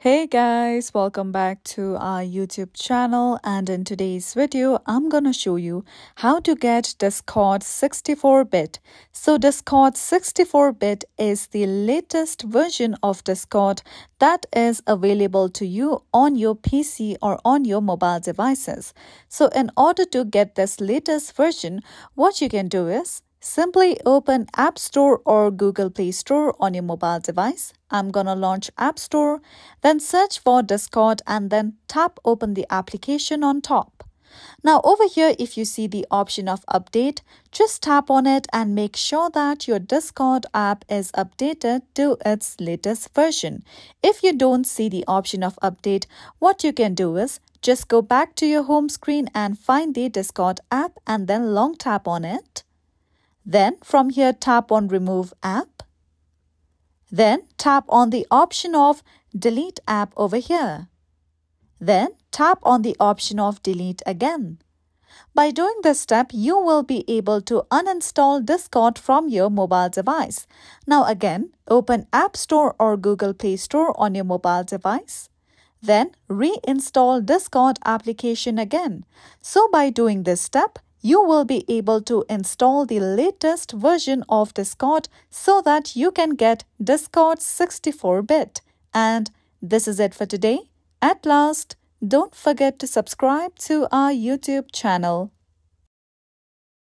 Hey guys, welcome back to our YouTube channel, and in today's video I'm gonna show you how to get Discord 64-bit. So Discord 64-bit is the latest version of Discord that is available to you on your PC or on your mobile devices. So in order to get this latest version, what you can do is simply open App Store or Google Play Store on your mobile device. I'm gonna launch App Store, then search for Discord and then tap open the application on top. Now over here, if you see the option of update, just tap on it and make sure that your Discord app is updated to its latest version. If you don't see the option of update, what you can do is just go back to your home screen and find the Discord app and then long tap on it. Then from here, tap on Remove App. Then tap on the option of Delete App over here. Then tap on the option of Delete again. By doing this step, you will be able to uninstall Discord from your mobile device. Now again, open App Store or Google Play Store on your mobile device. Then reinstall Discord application again. So by doing this step, you will be able to install the latest version of Discord so that you can get Discord 64-bit. And this is it for today. At last, don't forget to subscribe to our YouTube channel.